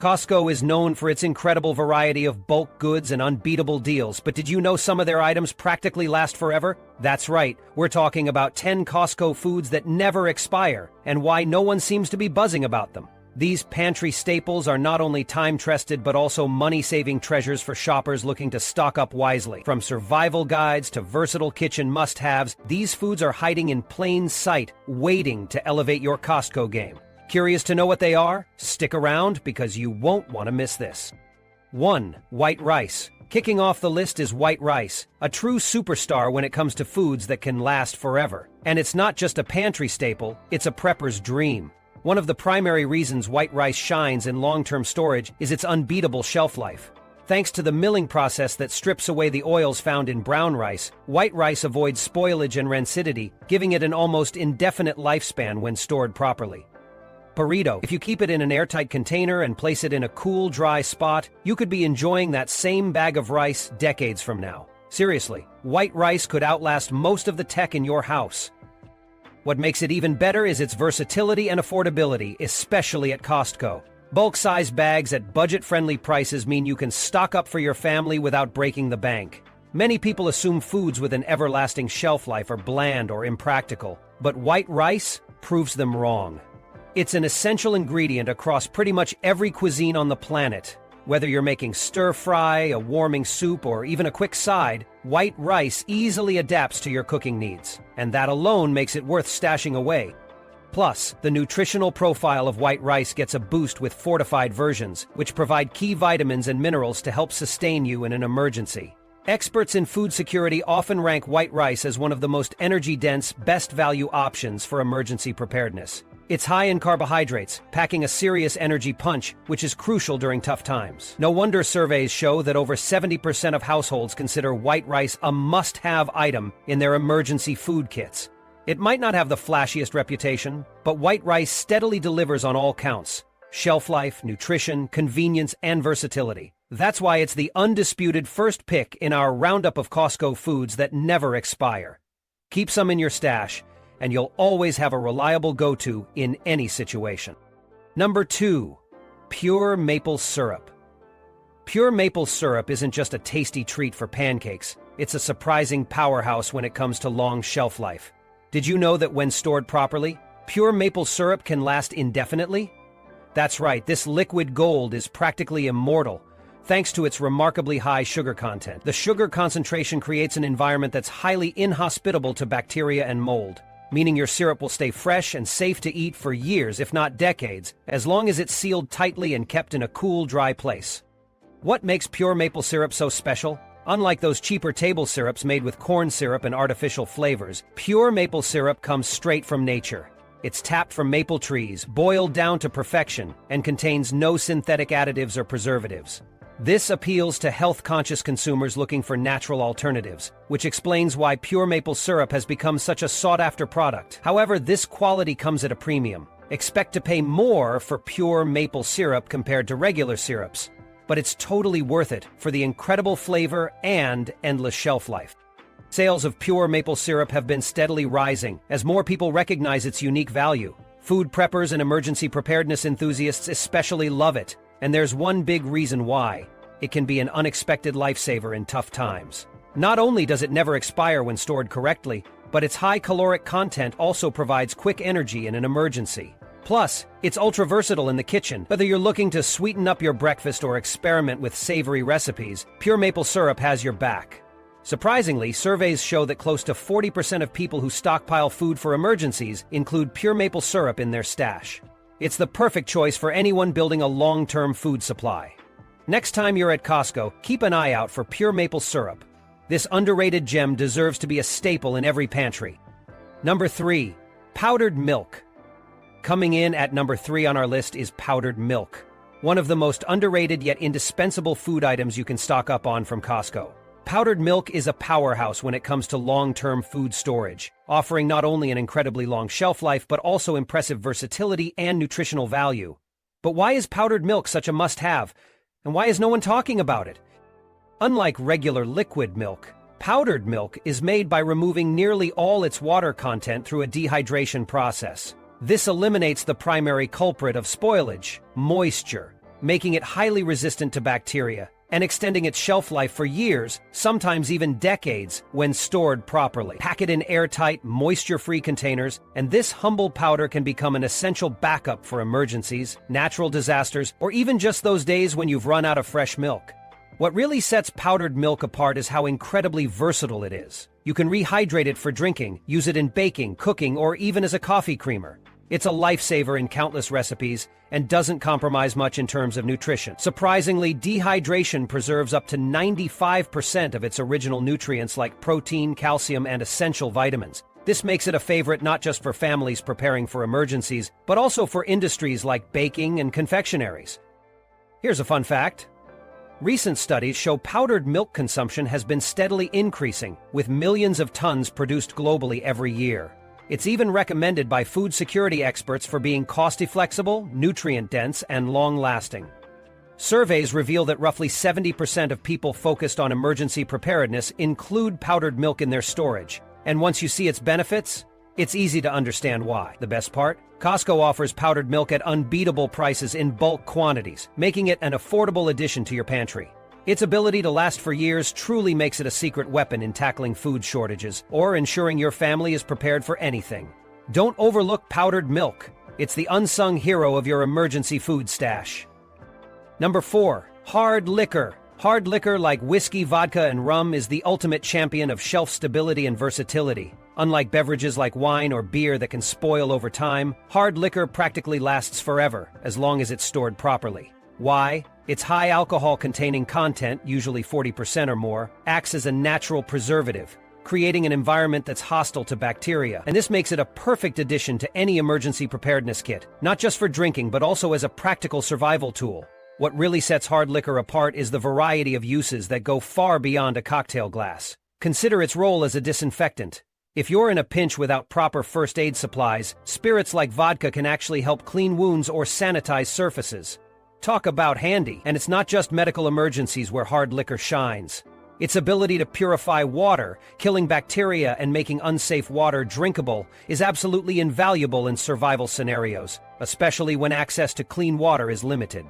Costco is known for its incredible variety of bulk goods and unbeatable deals, but did you know some of their items practically last forever? That's right, we're talking about 10 Costco foods that never expire, and why no one seems to be buzzing about them. These pantry staples are not only time-tested but also money-saving treasures for shoppers looking to stock up wisely. From survival guides to versatile kitchen must-haves, these foods are hiding in plain sight, waiting to elevate your Costco game. Curious to know what they are? Stick around because you won't want to miss this. 1. White rice. Kicking off the list is white rice, a true superstar when it comes to foods that can last forever. And it's not just a pantry staple, it's a prepper's dream. One of the primary reasons white rice shines in long-term storage is its unbeatable shelf life. Thanks to the milling process that strips away the oils found in brown rice, white rice avoids spoilage and rancidity, giving it an almost indefinite lifespan when stored properly. Burrito. If you keep it in an airtight container and place it in a cool, dry spot, you could be enjoying that same bag of rice decades from now. Seriously, white rice could outlast most of the tech in your house. What makes it even better is its versatility and affordability, especially at Costco. Bulk-size bags at budget-friendly prices mean you can stock up for your family without breaking the bank. Many people assume foods with an everlasting shelf life are bland or impractical, but white rice proves them wrong. It's an essential ingredient across pretty much every cuisine on the planet. Whether you're making stir-fry, a warming soup, or even a quick side, white rice easily adapts to your cooking needs, and that alone makes it worth stashing away. Plus, the nutritional profile of white rice gets a boost with fortified versions, which provide key vitamins and minerals to help sustain you in an emergency. Experts in food security often rank white rice as one of the most energy-dense, best-value options for emergency preparedness. It's high in carbohydrates, packing a serious energy punch, which is crucial during tough times. No wonder surveys show that over 70% of households consider white rice a must-have item in their emergency food kits. It might not have the flashiest reputation, but white rice steadily delivers on all counts: shelf life, nutrition, convenience, and versatility. That's why it's the undisputed first pick in our roundup of Costco foods that never expire. Keep some in your stash, and you'll always have a reliable go-to in any situation. Number 2. Pure maple syrup. Pure maple syrup isn't just a tasty treat for pancakes, it's a surprising powerhouse when it comes to long shelf life. Did you know that when stored properly, pure maple syrup can last indefinitely? That's right, this liquid gold is practically immortal, thanks to its remarkably high sugar content. The sugar concentration creates an environment that's highly inhospitable to bacteria and mold, meaning your syrup will stay fresh and safe to eat for years, if not decades, as long as it's sealed tightly and kept in a cool, dry place. What makes pure maple syrup so special? Unlike those cheaper table syrups made with corn syrup and artificial flavors, pure maple syrup comes straight from nature. It's tapped from maple trees, boiled down to perfection, and contains no synthetic additives or preservatives. This appeals to health-conscious consumers looking for natural alternatives, which explains why pure maple syrup has become such a sought-after product. However, this quality comes at a premium. Expect to pay more for pure maple syrup compared to regular syrups, but it's totally worth it for the incredible flavor and endless shelf life. Sales of pure maple syrup have been steadily rising as more people recognize its unique value. Food preppers and emergency preparedness enthusiasts especially love it. And there's one big reason why. It can be an unexpected lifesaver in tough times. Not only does it never expire when stored correctly, but its high caloric content also provides quick energy in an emergency. Plus, it's ultra-versatile in the kitchen. Whether you're looking to sweeten up your breakfast or experiment with savory recipes, pure maple syrup has your back. Surprisingly, surveys show that close to 40% of people who stockpile food for emergencies include pure maple syrup in their stash. It's the perfect choice for anyone building a long-term food supply. Next time you're at Costco, keep an eye out for pure maple syrup. This underrated gem deserves to be a staple in every pantry. Number 3. Powdered milk. Coming in at number 3 on our list is powdered milk, one of the most underrated yet indispensable food items you can stock up on from Costco. Powdered milk is a powerhouse when it comes to long-term food storage, offering not only an incredibly long shelf life but also impressive versatility and nutritional value. But why is powdered milk such a must-have? And why is no one talking about it? Unlike regular liquid milk, powdered milk is made by removing nearly all its water content through a dehydration process. This eliminates the primary culprit of spoilage, moisture. making it highly resistant to bacteria and extending its shelf life for years, sometimes even decades, when stored properly. Pack it in airtight, moisture-free containers, and this humble powder can become an essential backup for emergencies, natural disasters, or even just those days when you've run out of fresh milk. What really sets powdered milk apart is how incredibly versatile it is. You can rehydrate it for drinking, use it in baking, cooking, or even as a coffee creamer. It's a lifesaver in countless recipes and doesn't compromise much in terms of nutrition. Surprisingly, dehydration preserves up to 95% of its original nutrients like protein, calcium, and essential vitamins. This makes it a favorite not just for families preparing for emergencies, but also for industries like baking and confectionaries. Here's a fun fact. Recent studies show powdered milk consumption has been steadily increasing, with millions of tons produced globally every year. It's even recommended by food security experts for being cost-flexible, nutrient-dense, and long-lasting. Surveys reveal that roughly 70% of people focused on emergency preparedness include powdered milk in their storage. And once you see its benefits, it's easy to understand why. The best part? Costco offers powdered milk at unbeatable prices in bulk quantities, making it an affordable addition to your pantry. Its ability to last for years truly makes it a secret weapon in tackling food shortages or ensuring your family is prepared for anything. Don't overlook powdered milk. It's the unsung hero of your emergency food stash. Number 4. Hard liquor. Hard liquor like whiskey, vodka, and rum is the ultimate champion of shelf stability and versatility. Unlike beverages like wine or beer that can spoil over time, hard liquor practically lasts forever, as long as it's stored properly. Why? Its high alcohol-containing content, usually 40% or more, acts as a natural preservative, creating an environment that's hostile to bacteria. And this makes it a perfect addition to any emergency preparedness kit, not just for drinking, but also as a practical survival tool. What really sets hard liquor apart is the variety of uses that go far beyond a cocktail glass. Consider its role as a disinfectant. If you're in a pinch without proper first aid supplies, spirits like vodka can actually help clean wounds or sanitize surfaces. Talk about handy. And it's not just medical emergencies where hard liquor shines. Its ability to purify water, killing bacteria and making unsafe water drinkable, is absolutely invaluable in survival scenarios, especially when access to clean water is limited.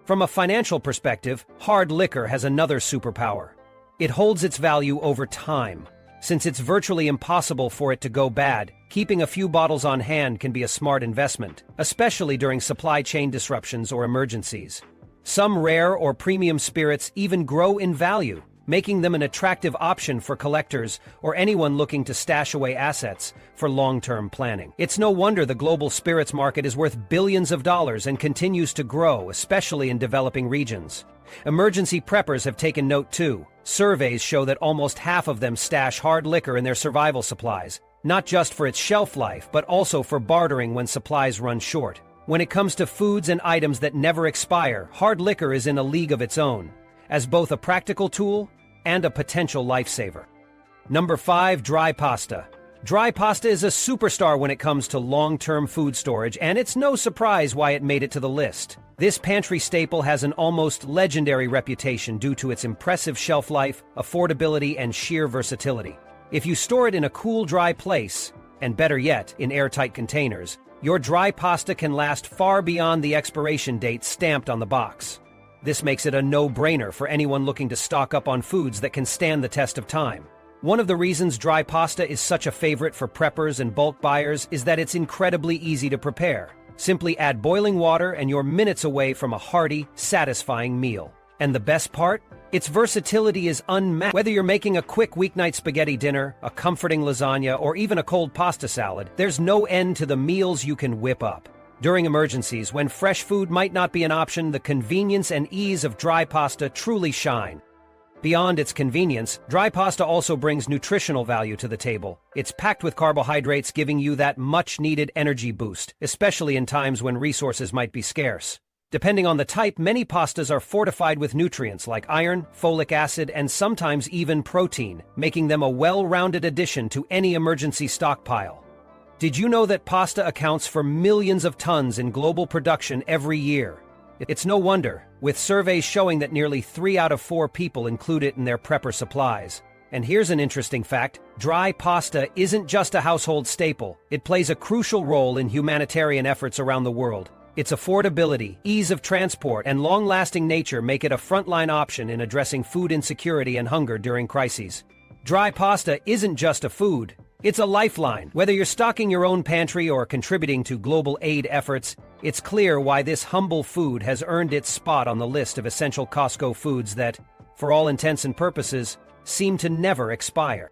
From a financial perspective, hard liquor has another superpower. It holds its value over time. Since it's virtually impossible for it to go bad, keeping a few bottles on hand can be a smart investment, especially during supply chain disruptions or emergencies. Some rare or premium spirits even grow in value, making them an attractive option for collectors or anyone looking to stash away assets for long-term planning. It's no wonder the global spirits market is worth billions of dollars and continues to grow, especially in developing regions. Emergency preppers have taken note too. Surveys show that almost half of them stash hard liquor in their survival supplies, not just for its shelf life, but also for bartering when supplies run short. When it comes to foods and items that never expire, hard liquor is in a league of its own, as both a practical tool and a potential lifesaver. Number 5. Dry pasta. Dry pasta is a superstar when it comes to long-term food storage, and it's no surprise why it made it to the list. This pantry staple has an almost legendary reputation due to its impressive shelf life, affordability, and sheer versatility. If you store it in a cool, dry place, and better yet, in airtight containers, your dry pasta can last far beyond the expiration date stamped on the box. This makes it a no-brainer for anyone looking to stock up on foods that can stand the test of time. One of the reasons dry pasta is such a favorite for preppers and bulk buyers is that it's incredibly easy to prepare. Simply add boiling water and you're minutes away from a hearty, satisfying meal. And the best part? Its versatility is unmatched. Whether you're making a quick weeknight spaghetti dinner, a comforting lasagna, or even a cold pasta salad, there's no end to the meals you can whip up. During emergencies, when fresh food might not be an option, the convenience and ease of dry pasta truly shine. Beyond its convenience, dry pasta also brings nutritional value to the table. It's packed with carbohydrates, giving you that much-needed energy boost, especially in times when resources might be scarce. Depending on the type, many pastas are fortified with nutrients like iron, folic acid, and sometimes even protein, making them a well-rounded addition to any emergency stockpile. Did you know that pasta accounts for millions of tons in global production every year? It's no wonder, with surveys showing that nearly 3 out of 4 people include it in their prepper supplies. And here's an interesting fact: dry pasta isn't just a household staple, it plays a crucial role in humanitarian efforts around the world. Its affordability, ease of transport, and long-lasting nature make it a frontline option in addressing food insecurity and hunger during crises. Dry pasta isn't just a food, it's a lifeline. Whether you're stocking your own pantry or contributing to global aid efforts, it's clear why this humble food has earned its spot on the list of essential Costco foods that, for all intents and purposes, seem to never expire.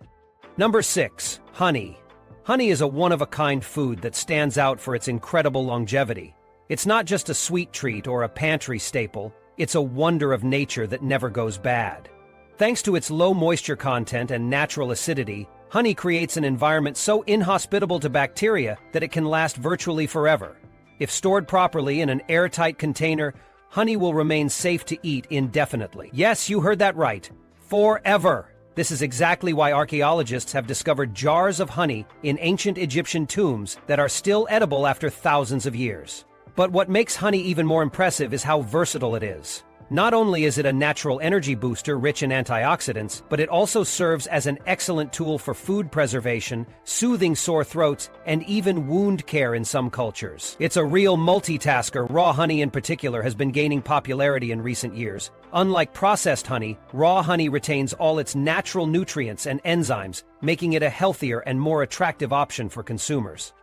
Number 6. Honey. Honey is a one-of-a-kind food that stands out for its incredible longevity. It's not just a sweet treat or a pantry staple, it's a wonder of nature that never goes bad. Thanks to its low moisture content and natural acidity, honey creates an environment so inhospitable to bacteria that it can last virtually forever. If stored properly in an airtight container, honey will remain safe to eat indefinitely. Yes, you heard that right. Forever! This is exactly why archaeologists have discovered jars of honey in ancient Egyptian tombs that are still edible after thousands of years. But what makes honey even more impressive is how versatile it is. Not only is it a natural energy booster rich in antioxidants, but it also serves as an excellent tool for food preservation, soothing sore throats, and even wound care in some cultures. It's a real multitasker. Raw honey in particular has been gaining popularity in recent years. Unlike processed honey, raw honey retains all its natural nutrients and enzymes, making it a healthier and more attractive option for consumers.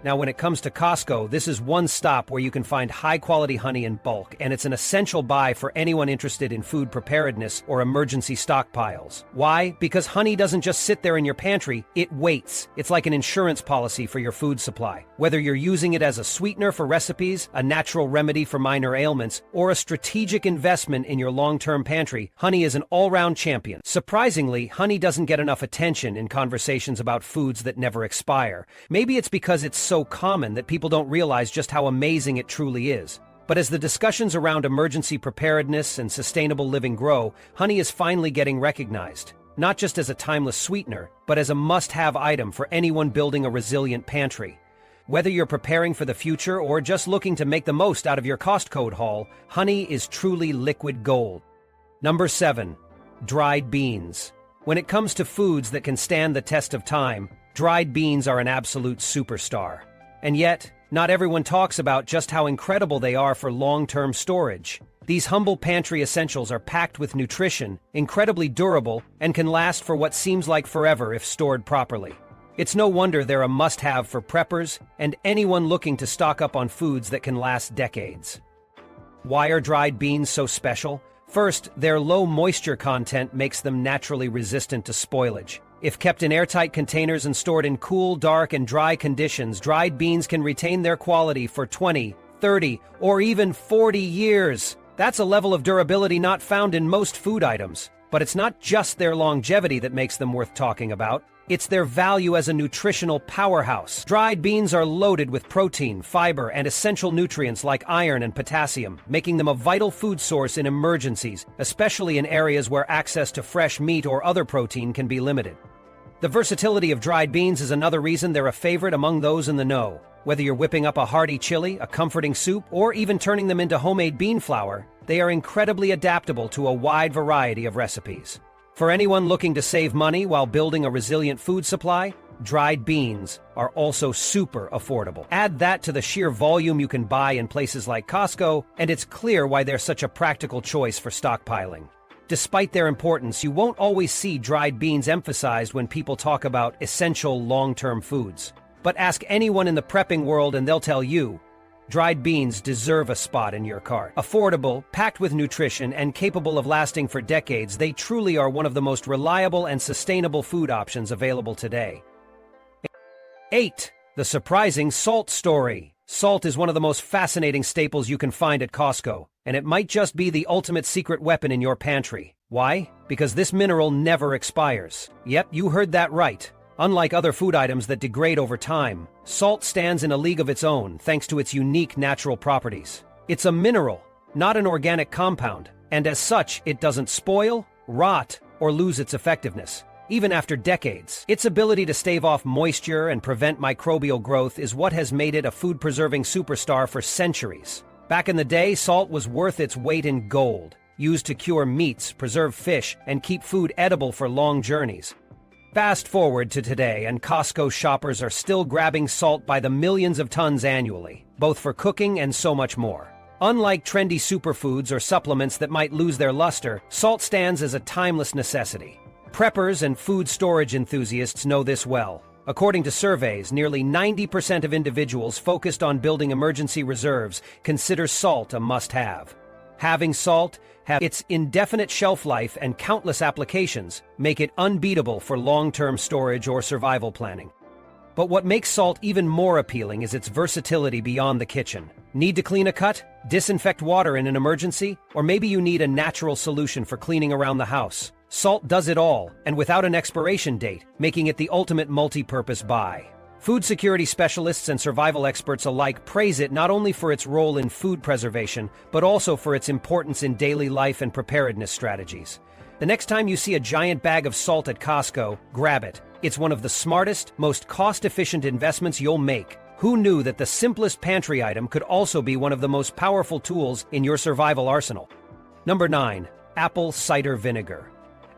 Now, when it comes to Costco, this is one stop where you can find high-quality honey in bulk, and it's an essential buy for anyone interested in food preparedness or emergency stockpiles. Why? Because honey doesn't just sit there in your pantry, it waits. It's like an insurance policy for your food supply. Whether you're using it as a sweetener for recipes, a natural remedy for minor ailments, or a strategic investment in your long-term pantry, honey is an all-round champion. Surprisingly, honey doesn't get enough attention in conversations about foods that never expire. Maybe it's because it's so common that people don't realize just how amazing it truly is. But as the discussions around emergency preparedness and sustainable living grow, honey is finally getting recognized, not just as a timeless sweetener, but as a must-have item for anyone building a resilient pantry. Whether you're preparing for the future or just looking to make the most out of your Costco haul, honey is truly liquid gold. Number 7. Dried beans. When it comes to foods that can stand the test of time, dried beans are an absolute superstar. And yet, not everyone talks about just how incredible they are for long-term storage. These humble pantry essentials are packed with nutrition, incredibly durable, and can last for what seems like forever if stored properly. It's no wonder they're a must-have for preppers and anyone looking to stock up on foods that can last decades. Why are dried beans so special? First, their low moisture content makes them naturally resistant to spoilage. If kept in airtight containers and stored in cool, dark, and dry conditions, dried beans can retain their quality for 20, 30, or even 40 years. That's a level of durability not found in most food items. But it's not just their longevity that makes them worth talking about. It's their value as a nutritional powerhouse. Dried beans are loaded with protein, fiber, and essential nutrients like iron and potassium, making them a vital food source in emergencies, especially in areas where access to fresh meat or other protein can be limited. The versatility of dried beans is another reason they're a favorite among those in the know. Whether you're whipping up a hearty chili, a comforting soup, or even turning them into homemade bean flour, they are incredibly adaptable to a wide variety of recipes. For anyone looking to save money while building a resilient food supply, dried beans are also super affordable. Add that to the sheer volume you can buy in places like Costco, and it's clear why they're such a practical choice for stockpiling. Despite their importance, you won't always see dried beans emphasized when people talk about essential long-term foods. But ask anyone in the prepping world and they'll tell you, dried beans deserve a spot in your cart. Affordable, packed with nutrition, and capable of lasting for decades, they truly are one of the most reliable and sustainable food options available today. 8. The surprising salt story. Salt is one of the most fascinating staples you can find at Costco, and it might just be the ultimate secret weapon in your pantry. Why? Because this mineral never expires. Yep, you heard that right. Unlike other food items that degrade over time, salt stands in a league of its own thanks to its unique natural properties. It's a mineral, not an organic compound, and as such, it doesn't spoil, rot, or lose its effectiveness. Even after decades, its ability to stave off moisture and prevent microbial growth is what has made it a food-preserving superstar for centuries. Back in the day, salt was worth its weight in gold, used to cure meats, preserve fish, and keep food edible for long journeys. Fast forward to today, and Costco shoppers are still grabbing salt by the millions of tons annually, both for cooking and so much more. Unlike trendy superfoods or supplements that might lose their luster, salt stands as a timeless necessity. Preppers and food storage enthusiasts know this well. According to surveys, nearly 90% of individuals focused on building emergency reserves consider salt a must-have. Having salt, its indefinite shelf life and countless applications make it unbeatable for long-term storage or survival planning. But what makes salt even more appealing is its versatility beyond the kitchen. Need to clean a cut? Disinfect water in an emergency? Or maybe you need a natural solution for cleaning around the house? Salt does it all, and without an expiration date, making it the ultimate multi-purpose buy. Food security specialists and survival experts alike praise it not only for its role in food preservation, but also for its importance in daily life and preparedness strategies. The next time you see a giant bag of salt at Costco, grab it. It's one of the smartest, most cost-efficient investments you'll make. Who knew that the simplest pantry item could also be one of the most powerful tools in your survival arsenal? Number 9. Apple Cider Vinegar.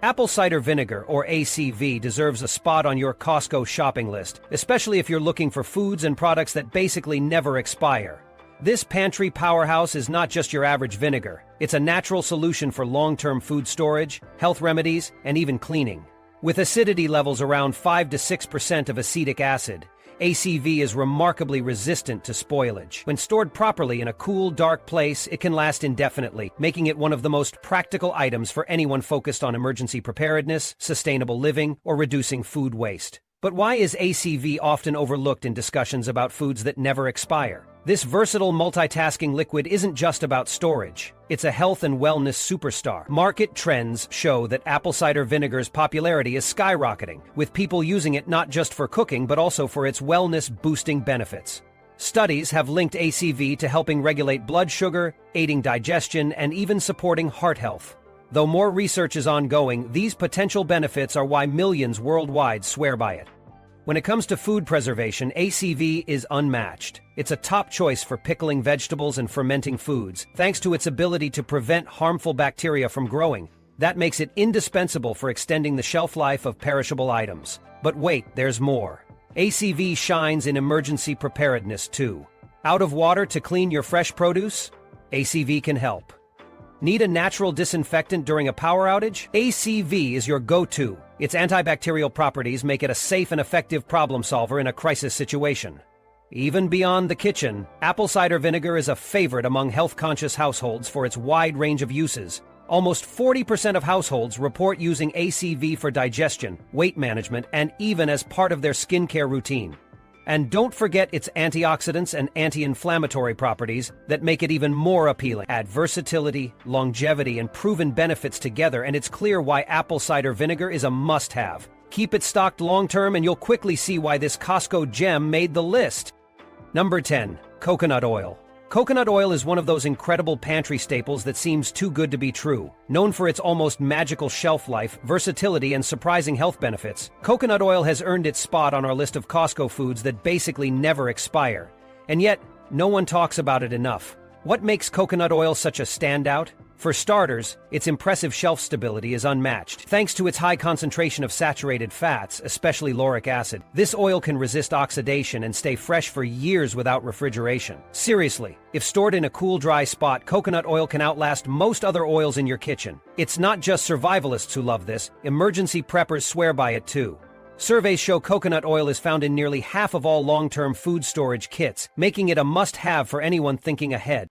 Apple cider vinegar, or ACV, deserves a spot on your Costco shopping list, especially if you're looking for foods and products that basically never expire. This pantry powerhouse is not just your average vinegar. It's a natural solution for long-term food storage, health remedies, and even cleaning. With acidity levels around 5 to 6% of acetic acid, ACV is remarkably resistant to spoilage. When stored properly in a cool, dark place, it can last indefinitely, making it one of the most practical items for anyone focused on emergency preparedness, sustainable living, or reducing food waste. But why is ACV often overlooked in discussions about foods that never expire? This versatile multitasking liquid isn't just about storage. It's a health and wellness superstar. Market trends show that apple cider vinegar's popularity is skyrocketing, with people using it not just for cooking but also for its wellness-boosting benefits. Studies have linked ACV to helping regulate blood sugar, aiding digestion, and even supporting heart health. Though more research is ongoing, these potential benefits are why millions worldwide swear by it. When it comes to food preservation, ACV is unmatched. It's a top choice for pickling vegetables and fermenting foods, thanks to its ability to prevent harmful bacteria from growing. That makes it indispensable for extending the shelf life of perishable items. But wait, there's more. ACV shines in emergency preparedness too. Out of water to clean your fresh produce? ACV can help. Need a natural disinfectant during a power outage? ACV is your go-to. Its antibacterial properties make it a safe and effective problem solver in a crisis situation. Even beyond the kitchen, apple cider vinegar is a favorite among health-conscious households for its wide range of uses. Almost 40% of households report using ACV for digestion, weight management, and even as part of their skincare routine. And don't forget its antioxidants and anti-inflammatory properties that make it even more appealing. Add versatility, longevity, and proven benefits together, and it's clear why apple cider vinegar is a must-have. Keep it stocked long-term, and you'll quickly see why this Costco gem made the list. Number 10. Coconut oil. Coconut oil is one of those incredible pantry staples that seems too good to be true. Known for its almost magical shelf life, versatility, and surprising health benefits, coconut oil has earned its spot on our list of Costco foods that basically never expire. And yet, no one talks about it enough. What makes coconut oil such a standout? For starters, its impressive shelf stability is unmatched. Thanks to its high concentration of saturated fats, especially lauric acid, this oil can resist oxidation and stay fresh for years without refrigeration. Seriously, if stored in a cool, dry spot, coconut oil can outlast most other oils in your kitchen. It's not just survivalists who love this, emergency preppers swear by it too. Surveys show coconut oil is found in nearly half of all long-term food storage kits, making it a must-have for anyone thinking ahead.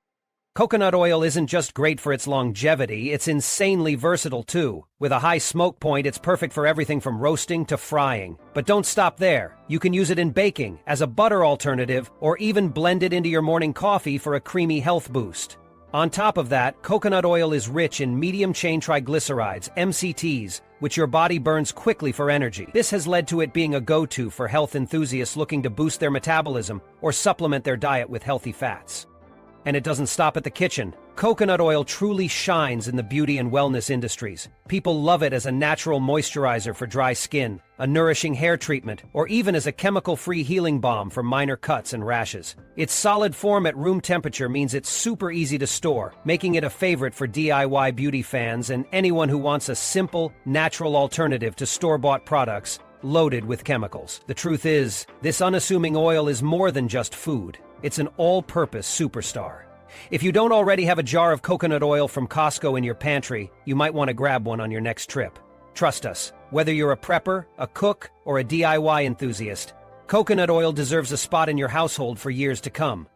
Coconut oil isn't just great for its longevity, it's insanely versatile too. With a high smoke point, it's perfect for everything from roasting to frying. But don't stop there. You can use it in baking, as a butter alternative, or even blend it into your morning coffee for a creamy health boost. On top of that, coconut oil is rich in medium-chain triglycerides, MCTs, which your body burns quickly for energy. This has led to it being a go-to for health enthusiasts looking to boost their metabolism or supplement their diet with healthy fats. And it doesn't stop at the kitchen. Coconut oil truly shines in the beauty and wellness industries. People love it as a natural moisturizer for dry skin, a nourishing hair treatment, or even as a chemical-free healing balm for minor cuts and rashes. Its solid form at room temperature means it's super easy to store, making it a favorite for DIY beauty fans and anyone who wants a simple, natural alternative to store-bought products. loaded with chemicals. The truth is, this unassuming oil is more than just food. It's an all-purpose superstar. If you don't already have a jar of coconut oil from Costco in your pantry, you might want to grab one on your next trip. Trust us, whether you're a prepper, a cook, or a DIY enthusiast, coconut oil deserves a spot in your household for years to come.